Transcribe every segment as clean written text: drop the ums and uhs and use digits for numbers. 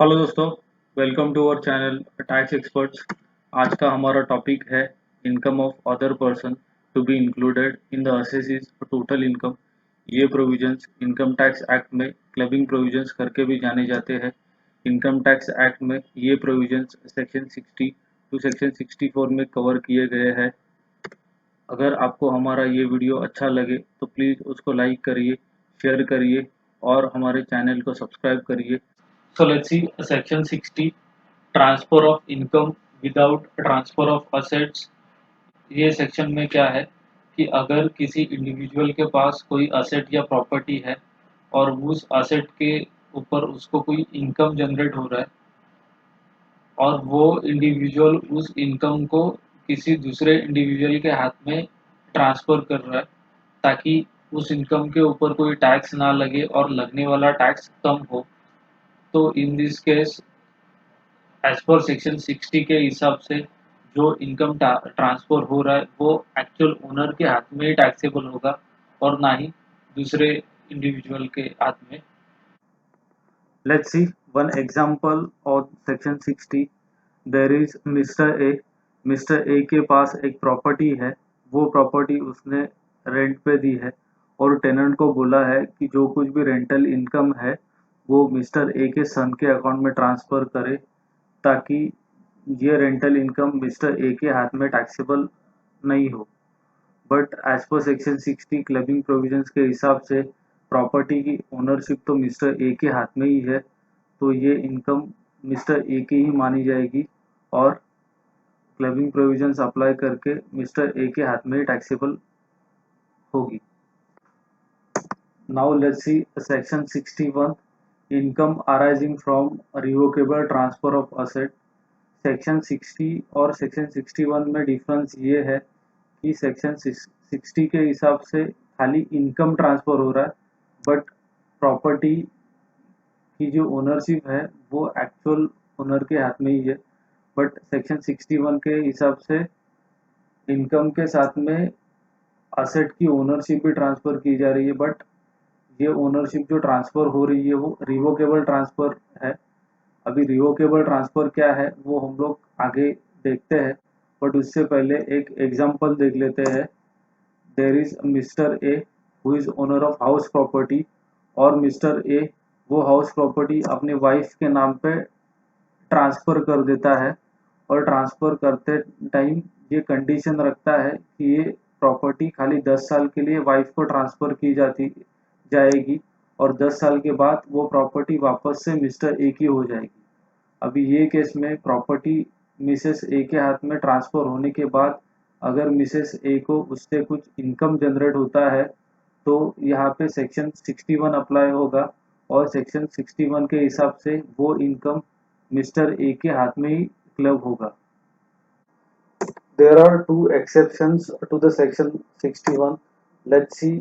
Hello दोस्तों, welcome to our channel tax experts. आज का हमारा टॉपिक है income of other person to be included in the assessee's total income. ये provisions income tax act में clubbing provisions करके भी जाने जाते हैं। इनकम टैक्स एक्ट में ये प्रोविजंस सेक्शन 60 टू सेक्शन 64 में कवर किए गए हैं। अगर आपको हमारा ये वीडियो अच्छा लगे तो प्लीज़ उसको लाइक करिए, शेयर करिए और हमारे चैनल को सब्सक्राइब करिए। So let's see section 60 transfer of income without transfer of assets. ये सेक्शन में क्या है कि अगर किसी इंडिविजुअल के पास कोई असेट या प्रॉपर्टी है और उस असेट के ऊपर उसको कोई इनकम जनरेट हो रहा है और वो इंडिविजुअल उस इनकम को किसी दूसरे इंडिविजुअल के हाथ में ट्रांसफर कर रहा है ताकि उस इनकम के ऊपर कोई टैक्स ना लगे और लगने वाला टैक्स कम हो। तो in this case as per section 60 के हिसाब से जो इनकम ट्रांसफर हो रहा है वो एक्चुअल ओनर के हाथ में ही टैक्सेबल होगा और ना ही दूसरे इंडिविजुअल के हाथ में। Let's see one example of section 60। There is mister A. Mister A के पास एक प्रॉपर्टी है। वो प्रॉपर्टी उसने रेंट पे दी है और टेनेंट को बोला है कि जो कुछ भी रेंटल इनकम है वो मिस्टर ए के सन के अकाउंट में ट्रांसफ़र करे ताकि ये रेंटल इनकम मिस्टर ए के हाथ में टैक्सेबल नहीं हो। But as per section 60 clubbing provisions के हिसाब से प्रॉपर्टी की ओनरशिप तो मिस्टर ए के हाथ में ही है, तो ये इनकम मिस्टर ए की ही मानी जाएगी और क्लबिंग प्रोविजंस अप्लाई करके मिस्टर ए के हाथ में ही टैक्सेबल होगी। Now let's see section 61 income arising from revocable transfer of asset. Section 60 और सेक्शन 61 में डिफरेंस ये है कि सेक्शन 60 के हिसाब से खाली इनकम ट्रांसफ़र हो रहा है, बट प्रॉपर्टी की जो ओनरशिप है वो एक्चुअल ओनर के हाथ में ही है। बट सेक्शन 61 के हिसाब से इनकम के साथ में असेट की ओनरशिप भी ट्रांसफ़र की जा रही है, बट ये ओनरशिप जो ट्रांसफ़र हो रही है वो रिवोकेबल ट्रांसफ़र है। अभी रिवोकेबल ट्रांसफ़र क्या है वो हम लोग आगे देखते हैं, बट उससे पहले एक एग्जांपल देख लेते हैं। There is mister A who is owner of house property और मिस्टर ए वो हाउस प्रॉपर्टी अपने वाइफ के नाम पे ट्रांसफ़र कर देता है और ट्रांसफ़र करते टाइम ये कंडीशन रखता है कि ये प्रॉपर्टी खाली 10 साल के लिए वाइफ को ट्रांसफ़र की जाएगी और 10 साल के बाद वो प्रॉपर्टी वापस से मिस्टर ए की हो जाएगी। अभी ये केस में प्रॉपर्टी मिसेस ए के हाथ में ट्रांसफ़र होने के बाद अगर मिसेस ए को उससे कुछ इनकम जनरेट होता है तो यहाँ पे सेक्शन 61 अप्लाई होगा और सेक्शन 61 के हिसाब से वो इनकम मिस्टर ए के हाथ में ही क्लब होगा। There are two exceptions to the section 61. Let's see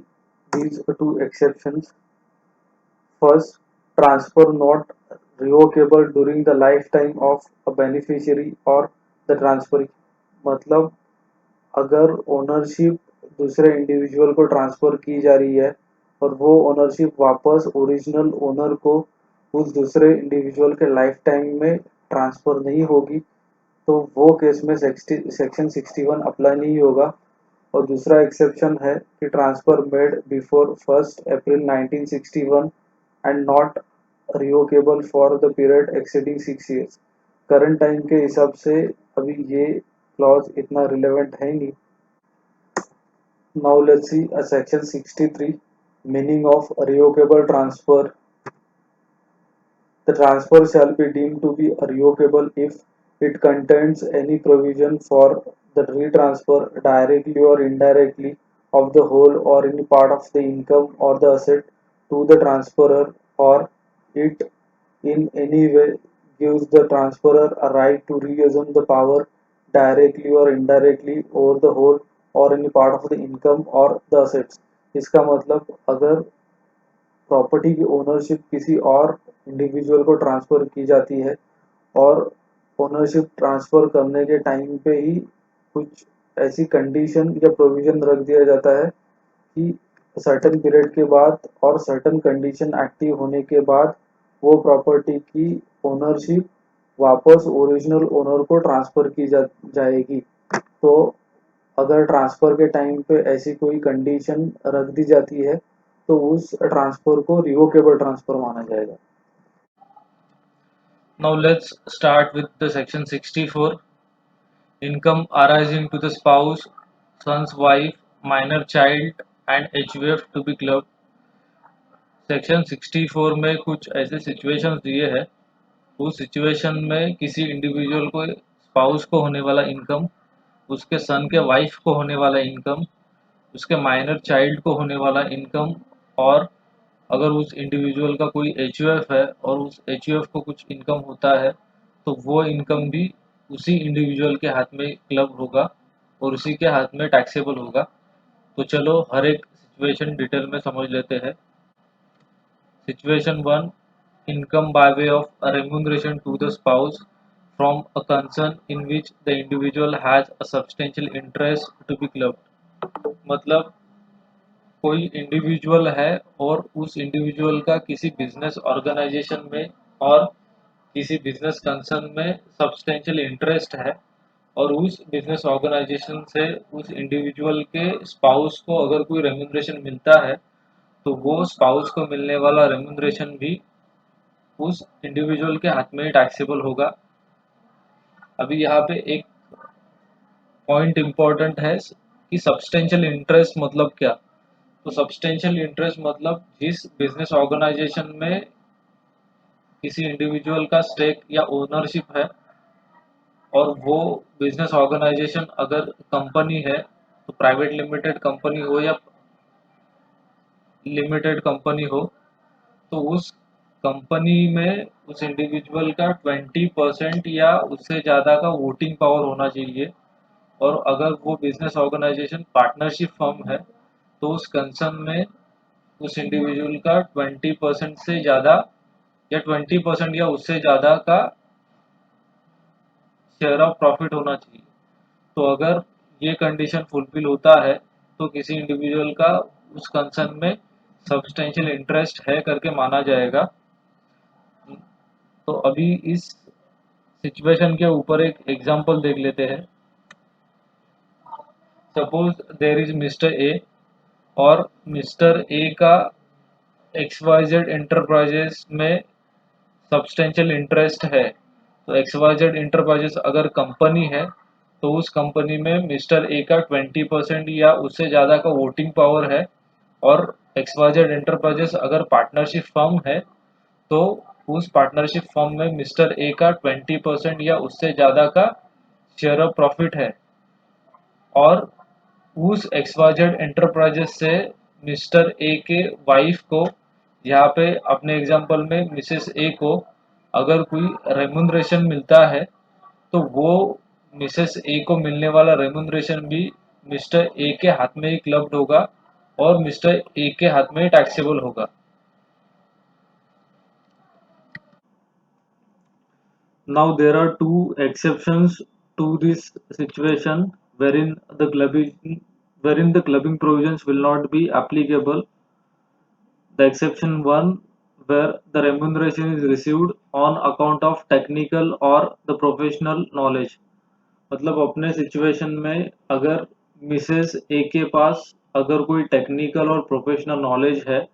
these two exceptions. First, transfer not revocable during the lifetime of a beneficiary or the transferee. मतलब अगर ओनरशिप दूसरे इंडिविजुअल को transfer की जा रही है और वो ओनरशिप वापस ओरिजिनल ओनर को उस दूसरे इंडिविजुअल के लाइफ टाइम में ट्रांसफ़र नहीं होगी तो वो केस में सेक्शन 61 अप्लाई नहीं होगा। और दूसरा एक्सेप्शन है कि transfer made before 1 April 1961 and not revocable for the period exceeding 6 years. Current time के हिसाब से अभी ये क्लॉज इतना रिलेवेंट है नहीं। Now let's see a section 63 meaning of revocable transfer. The transfer shall be deemed to be revocable if it contains any provision for the retransfer directly or indirectly of the whole or any part of the income or the asset to the transferor, or it in any way gives the transferor a right to reassume the power directly or indirectly over the whole और any part of the income or the assets। इसका मतलब अगर property की ownership किसी और individual को transfer की जाती है और ओनरशिप ट्रांसफ़र करने के टाइम पे ही कुछ ऐसी कंडीशन या प्रोविज़न रख दिया जाता है कि सर्टेन पीरियड के बाद और सर्टेन कंडीशन एक्टिव होने के बाद वो प्रॉपर्टी की ओनरशिप वापस ओरिजिनल ओनर को ट्रांसफर की जाएगी। तो अगर ट्रांसफर के टाइम पे ऐसी कोई कंडीशन रख दी जाती है तो उस ट्रांसफर को रिवोकेबल ट्रांसफर माना जाएगा। Now let's start with the section 64. Income arising to the spouse, son's wife, minor child and HUF to be clubbed. Section 64 में कुछ ऐसे सिचुएशंस दिए हैं, उस सिचुएशन में किसी इंडिविजुअल को स्पाउस को होने वाला इनकम, उसके सन के वाइफ को होने वाला इनकम, उसके माइनर चाइल्ड को होने वाला इनकम, और अगर उस इंडिविजुअल का कोई HUF है और उस HUF को कुछ इनकम होता है तो वो इनकम भी उसी इंडिविजुअल के हाथ में क्लब होगा और उसी के हाथ में टैक्सेबल होगा। तो चलो हर एक सिचुएशन डिटेल में समझ लेते हैं। Situation 1. Income by way of a remuneration to the spouse from a concern in which the individual has a substantial interest to be clubbed. मतलब कोई इंडिविजुअल है और उस इंडिविजुअल का किसी बिजनेस ऑर्गेनाइजेशन में और किसी बिजनेस कंसर्न में सब्सटेंशियल इंटरेस्ट है और उस बिजनेस ऑर्गेनाइजेशन से उस इंडिविजुअल के स्पाउस को अगर कोई रेम्यूनरेशन मिलता है तो वो स्पाउस को मिलने वाला रेम्यूनरेशन भी उस इंडिविजुअल के हाथ में टैक्सेबल होगा। अभी यहाँ पे एक पॉइंट इम्पोर्टेंट है कि सब्सटेंशियल इंटरेस्ट मतलब क्या। तो सब्सटेंशियल इंटरेस्ट मतलब जिस बिजनेस ऑर्गेनाइजेशन में किसी इंडिविजुअल का स्टेक या ओनरशिप है और वो बिजनेस ऑर्गेनाइजेशन अगर कंपनी है तो प्राइवेट लिमिटेड कंपनी हो या लिमिटेड कंपनी हो तो उस कंपनी में उस इंडिविजुअल का 20% या उससे ज़्यादा का वोटिंग पावर होना चाहिए। और अगर वो बिजनेस ऑर्गेनाइजेशन पार्टनरशिप फर्म है तो उस कंसर्न में उस इंडिविजुअल का 20% से ज़्यादा या 20% या उससे ज़्यादा का शेयर ऑफ प्रॉफिट होना चाहिए। तो अगर ये कंडीशन फुलफिल होता है तो किसी इंडिविजुअल का उस कंसर्न में सब्सटेंशियल इंटरेस्ट है करके माना जाएगा। तो अभी इस सिचुएशन के ऊपर एक एग्जांपल देख लेते हैं। Suppose there is mister A और मिस्टर ए का XYZ एंटरप्राइजेस में सब्सटेंशियल इंटरेस्ट है। तो XYZ एंटरप्राइजेस अगर कंपनी है तो उस कंपनी में मिस्टर ए का 20% या उससे ज़्यादा का वोटिंग पावर है। और XYZ एंटरप्राइजेस अगर पार्टनरशिप फर्म है तो उस पार्टनरशिप फर्म में मिस्टर ए का 20% या उससे ज़्यादा का शेयर ऑफ प्रॉफिट है। और उस XYZ एंटरप्राइजेस से मिस्टर ए के वाइफ को, यहाँ पे अपने एग्जांपल में मिसेस ए को अगर कोई रेमुनरेशन मिलता है तो वो मिसेस ए को मिलने वाला रेमुनरेशन भी मिस्टर ए के हाथ में ही क्लब्ड होगा और मिस्टर ए के हाथ में ही टैक्सेबल होगा। Now there are two exceptions to this situation wherein the clubbing provisions will not be applicable. The exception one, where the remuneration is received on account of technical or the professional knowledge. मतलब अपने situation में अगर Mrs A के पास अगर कोई technical और professional knowledge है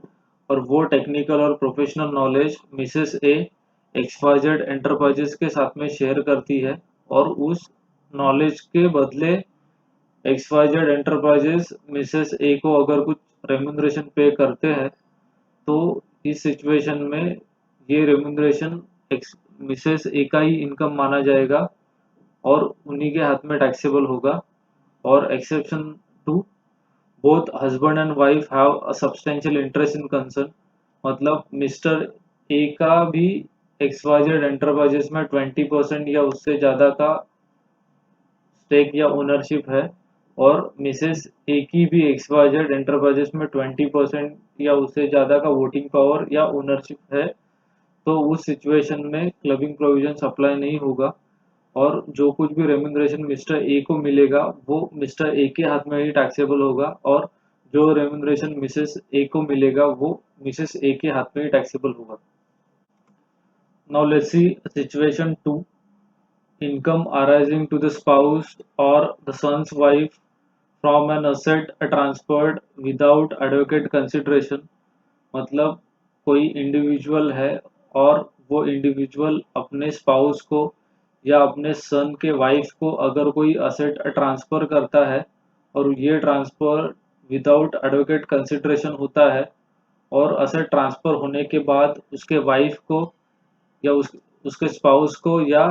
और वो टेक्निकल और professional knowledge Mrs A XYZ enterprises के साथ में शेयर करती है और उस नॉलेज के बदले XYZ एंटरप्राइजेस मिसेस ए को अगर कुछ रेम्यूनरेशन पे करते हैं तो इस सिचुएशन में ये रेम्यूनरेशन मिसेस ए का ही इनकम माना जाएगा और उन्हीं के हाथ में टैक्सेबल होगा। और exception two, both husband and wife have a substantial interest in concern, मतलब मिस्टर ए का भी XYZ एंटरप्राइजेस में 20% या उससे ज़्यादा का स्टेक या ओनरशिप है और मिसेस ए की भी XYZ एंटरप्राइजेस में 20% या उससे ज़्यादा का वोटिंग पावर या ओनरशिप है। तो उस सिचुएशन में क्लबिंग प्रोविजन अप्लाई नहीं होगा और जो कुछ भी रेम्यूनरेशन मिस्टर ए को मिलेगा वो मिस्टर ए के हाथ में ही टैक्सेबल होगा और जो रेम्यूनरेशन मिसेस ए को मिलेगा वो मिसेस ए के हाथ में ही टैक्सेबल होगा। Now let's see situation 2. Income arising to the spouse or the son's wife from an asset transferred without adequate consideration. मतलब कोई इंडिविजुअल है और वो इंडिविजुअल अपने स्पाउस को या अपने सन के वाइफ को अगर कोई असेट ट्रांसफ़र करता है और ये ट्रांसफ़र विदाउट एडवोकेट कंसिडरेशन होता है और असेट ट्रांसफ़र होने के बाद उसके वाइफ को या उसके स्पाउस को या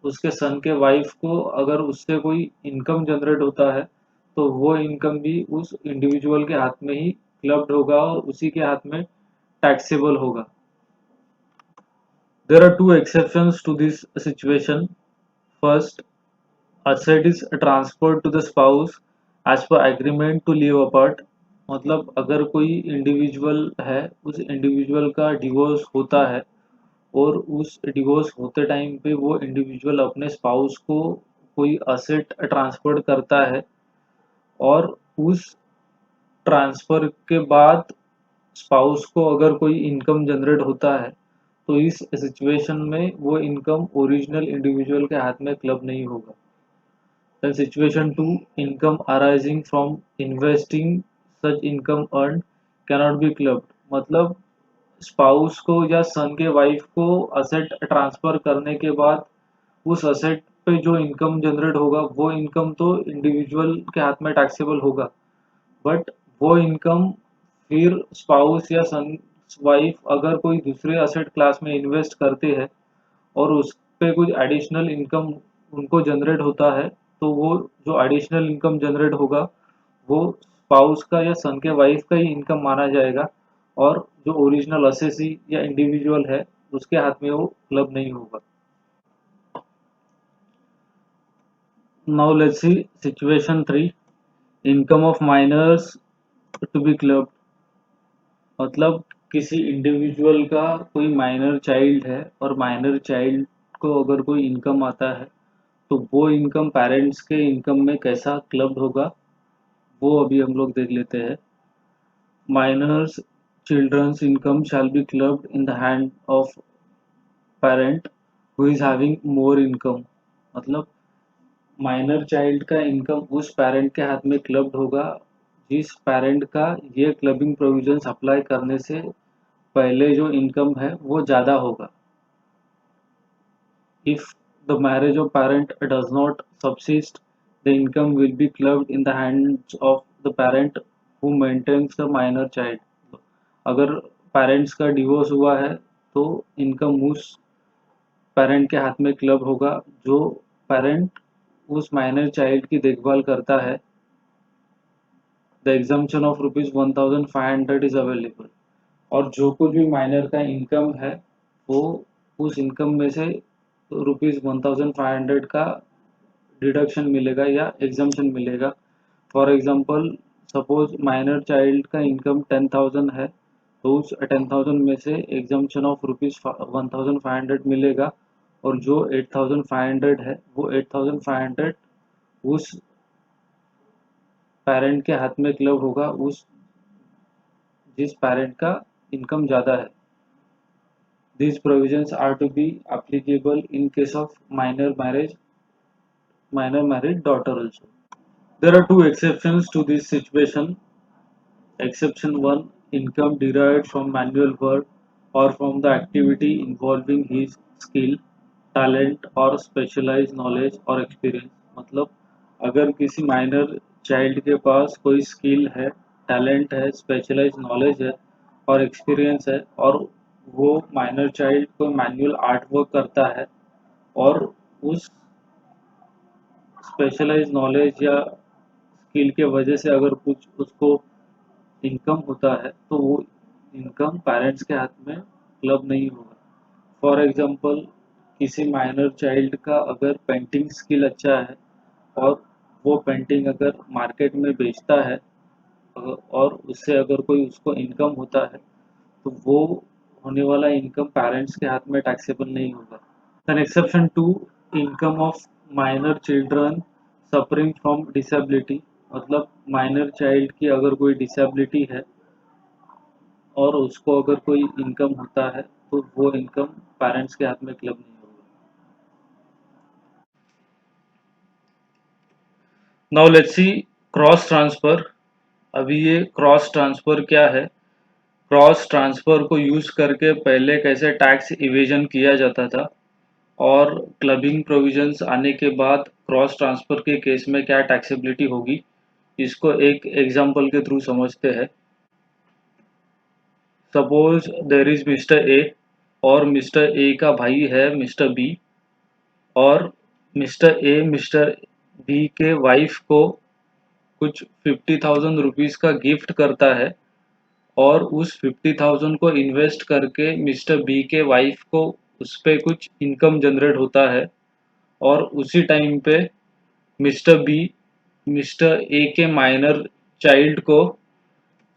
उसके सन के वाइफ को अगर उससे कोई इनकम जनरेट होता है तो वो इनकम भी उस इंडिविजुअल के हाथ में ही क्लब्ड होगा और उसी के हाथ में टैक्सेबल होगा. There are two exceptions to this situation. First, asset is transferred to the spouse as per agreement to live apart. मतलब अगर कोई इंडिविजुअल है उस इंडिविजुअल का डिवोर्स होता है और उस डिवोर्स होते टाइम पे वो इंडिविजुअल अपने स्पाउस को कोई असेट ट्रांसफर करता है और उस ट्रांसफर के बाद स्पाउस को अगर कोई इनकम जनरेट होता है तो इस सिचुएशन में वो इनकम ओरिजिनल इंडिविजुअल के हाथ में क्लब नहीं होगा. Then situation 2, income arising from investing such income earned cannot be clubbed. मतलब स्पाउस को या सन के वाइफ को असेट ट्रांसफर करने के बाद उस असेट पे जो इनकम जनरेट होगा वो इनकम तो इंडिविजुअल के हाथ में टैक्सेबल होगा बट वो इनकम फिर स्पाउस या सन वाइफ अगर कोई दूसरे असेट क्लास में इन्वेस्ट करते हैं और उस पे कुछ एडिशनल इनकम उनको जनरेट होता है तो वो जो एडिशनल इनकम जनरेट होगा वो स्पाउस का या सन के वाइफ का ही इनकम माना जाएगा और जो ओरिजिनल असेसी या इंडिविजुअल है उसके हाथ में वो क्लब नहीं होगा. Now let's see situation 3. Income of minors to be clubbed. मतलब किसी इंडिविजुअल का कोई माइनर चाइल्ड है और माइनर चाइल्ड को अगर कोई इनकम आता है तो वो इनकम पेरेंट्स के इनकम में कैसा क्लब्ड होगा वो अभी हम लोग देख लेते हैं. Minors children's income shall be clubbed in the hand of parent who is having more income. मतलब माइनर चाइल्ड का इनकम उस पेरेंट के हाथ में क्लब्ड होगा जिस पेरेंट का ये क्लबिंग प्रोविजंस अप्लाई करने से पहले जो इनकम है वो ज़्यादा होगा. If the marriage of parent does not subsist, the income will be clubbed in the hands of the parent who maintains the minor child. अगर पेरेंट्स का डिवोर्स हुआ है तो इनकम उस पेरेंट के हाथ में क्लब होगा जो पेरेंट उस माइनर चाइल्ड की देखभाल करता है. The exemption of ₹1500 is available. और जो कुछ भी माइनर का इनकम है वो उस इनकम में से ₹1500 का डिडक्शन मिलेगा या एग्जम्पशन मिलेगा. For example suppose minor child का इनकम 10,000 है तो उस 10,000 में से एग्जम्पशन ऑफ ₹1500 मिलेगा और जो 8,500 है वो 8,500 उस पेरेंट के हाथ में क्लब होगा उस जिस पेरेंट का इनकम ज़्यादा है. These provisions are to be applicable in case of minor married daughter also. There are two exceptions to this situation. Exception 1, income derived from manual work or from the activity involving his skill, talent or specialized knowledge or experience. मतलब अगर किसी minor child के पास कोई skill है, talent है, specialised knowledge है और experience है और वो माइनर चाइल्ड कोई मैनुअल आर्ट वर्क करता है और उस स्पेशलाइज्ड नॉलेज या स्किल के वजह से अगर कुछ उसको इनकम होता है तो वो इनकम पेरेंट्स के हाथ में क्लब नहीं होगा. फॉर एग्जांपल किसी माइनर चाइल्ड का अगर पेंटिंग स्किल अच्छा है और वो पेंटिंग अगर मार्केट में बेचता है और उससे अगर कोई उसको इनकम होता है तो वो होने वाला इनकम पेरेंट्स के हाथ में टैक्सेबल नहीं होगा. Then exception 2, income of minor children suffering from disability. मतलब माइनर चाइल्ड की अगर कोई डिसेबिलिटी है और उसको अगर कोई इनकम होता है तो वो इनकम पेरेंट्स के हाथ में क्लब नहीं होगा। Now let's C cross transfer. अभी ये क्रॉस ट्रांसफर क्या है? क्रॉस ट्रांसफर को यूज करके पहले कैसे टैक्स इवेजन किया जाता था और क्लबिंग प्रोविजंस आने के बाद क्रॉस ट्रांसफर के केस में क्या टैक्सेबिलिटी होगी, इसको एक एग्जांपल के थ्रू समझते हैं। Suppose there is mister A और मिस्टर ए का भाई है मिस्टर बी, और मिस्टर ए मिस्टर बी के वाइफ को कुछ 50,000 रुपीज़ का गिफ्ट करता है, और उस 50,000 को इन्वेस्ट करके मिस्टर बी के वाइफ को उस पे कुछ इनकम जनरेट होता है, और उसी टाइम पे मिस्टर बी मिस्टर ए के माइनर चाइल्ड को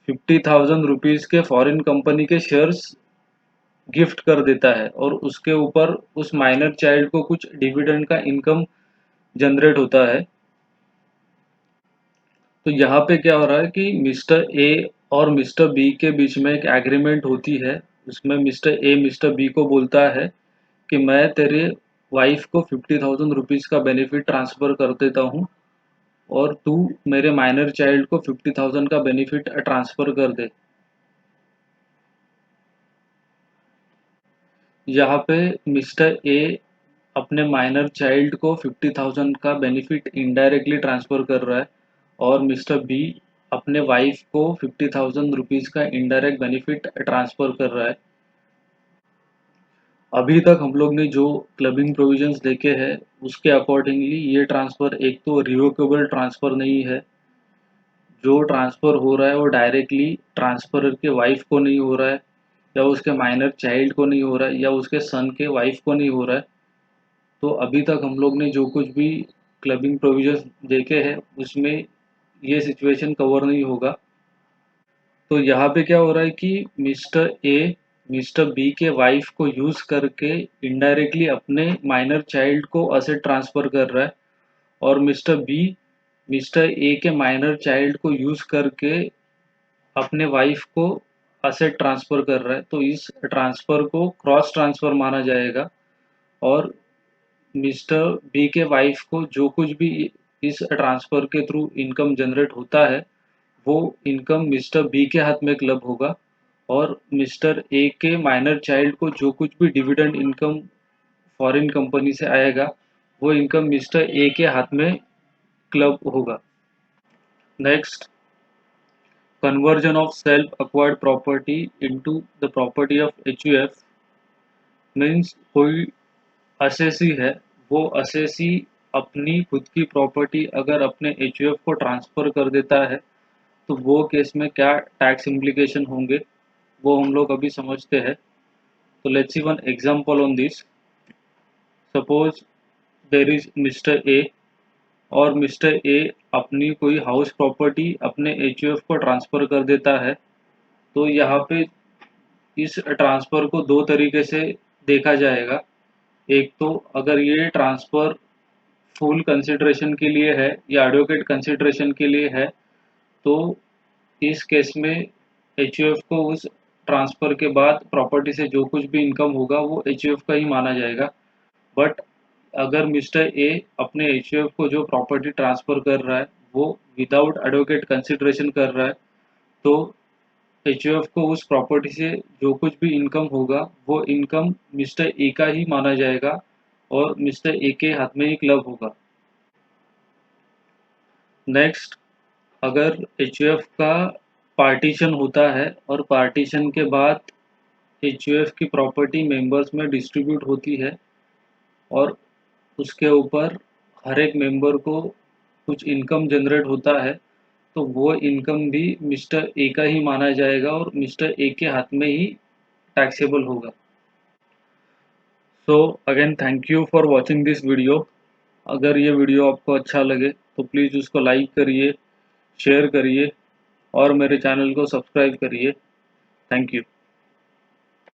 50,000 रुपीज़ के फॉरेन कंपनी के शेयर्स गिफ्ट कर देता है, और उसके ऊपर उस माइनर चाइल्ड को कुछ डिविडेंड का इनकम जनरेट होता है। तो यहाँ पे क्या हो रहा है कि मिस्टर ए और मिस्टर बी के बीच में एक एग्रीमेंट होती है। उसमें मिस्टर ए मिस्टर बी को बोलता है कि मैं तेरे वाइफ को 50,000 रुपीज़ का बेनिफिट ट्रांसफ़र कर देता हूँ, और तू मेरे माइनर चाइल्ड को 50,000 का बेनिफिट ट्रांसफ़र कर दे। यहाँ पे मिस्टर ए अपने माइनर चाइल्ड को 50,000 का बेनिफिट इनडायरेक्टली ट्रांसफ़र कर रहा है, और मिस्टर बी अपने वाइफ को 50,000 रुपीज़ का इनडायरेक्ट बेनिफिट ट्रांसफ़र कर रहा है। अभी तक हम लोग ने जो क्लबिंग प्रोविजंस देखे हैं उसके अकॉर्डिंगली ये ट्रांसफ़र एक तो रिवोकेबल ट्रांसफ़र नहीं है। जो ट्रांसफ़र हो रहा है वो डायरेक्टली ट्रांसफरर के वाइफ को नहीं हो रहा है, या उसके माइनर चाइल्ड को नहीं हो रहा है, या उसके सन के वाइफ को नहीं हो रहा है। तो अभी तक हम लोग ने जो कुछ भी क्लबिंग प्रोविजंस देखे हैं उसमें ये सिचुएशन कवर नहीं होगा। तो यहाँ पे क्या हो रहा है कि मिस्टर ए मिस्टर बी के वाइफ को यूज़ करके इनडायरेक्टली अपने माइनर चाइल्ड को असेट ट्रांसफ़र कर रहा है, और मिस्टर बी मिस्टर ए के माइनर चाइल्ड को यूज़ करके अपने वाइफ को असेट ट्रांसफ़र कर रहा है। तो इस ट्रांसफ़र को क्रॉस ट्रांसफ़र माना जाएगा, और मिस्टर बी के वाइफ को जो कुछ भी इस ट्रांसफ़र के थ्रू इनकम जनरेट होता है वो इनकम मिस्टर बी के हाथ में क्लब होगा, और मिस्टर ए के माइनर चाइल्ड को जो कुछ भी डिविडेंड इनकम फॉरेन कंपनी से आएगा वो इनकम मिस्टर ए के हाथ में क्लब होगा। Next, conversion of self acquired property into the property of HUF means कोई असेसी है, वो असेसी अपनी खुद की प्रॉपर्टी अगर अपने एचयूएफ को ट्रांसफ़र कर देता है तो वो केस में क्या टैक्स इम्प्लीकेशन होंगे वो हम लोग अभी समझते हैं। तो let's see one example on this. Suppose there is mister A, और मिस्टर ए अपनी कोई हाउस प्रॉपर्टी अपने एचयूएफ को ट्रांसफ़र कर देता है। तो यहाँ पे इस ट्रांसफ़र को दो तरीके से देखा जाएगा। एक तो अगर ये ट्रांसफ़र फुल कंसिडरेशन के लिए है या एडवोकेट कंसिडरेशन के लिए है, तो इस केस में एचयूएफ को उस ट्रांसफ़र के बाद प्रॉपर्टी से जो कुछ भी इनकम होगा वो एचयूएफ का ही माना जाएगा। बट अगर मिस्टर ए अपने एचयूएफ को जो प्रॉपर्टी ट्रांसफ़र कर रहा है वो विदाउट एडवोकेट कंसिडरेशन कर रहा है, तो एचयूएफ को उस प्रॉपर्टी से जो कुछ भी इनकम होगा वो इनकम मिस्टर ए का ही माना जाएगा, और मिस्टर ए के हाथ में ही क्लब होगा। नेक्स्ट, अगर एचयूएफ का पार्टीशन होता है और पार्टीशन के बाद एचयूएफ की प्रॉपर्टी मेंबर्स में डिस्ट्रीब्यूट होती है, और उसके ऊपर हर एक मेंबर को कुछ इनकम जनरेट होता है, तो वो इनकम भी मिस्टर ए का ही माना जाएगा और मिस्टर ए के हाथ में ही टैक्सेबल होगा। So again thank you for watching this video. अगर ये वीडियो आपको अच्छा लगे तो प्लीज़ उसको लाइक करिए, शेयर करिए, और मेरे चैनल को सब्सक्राइब करिए। Thank you.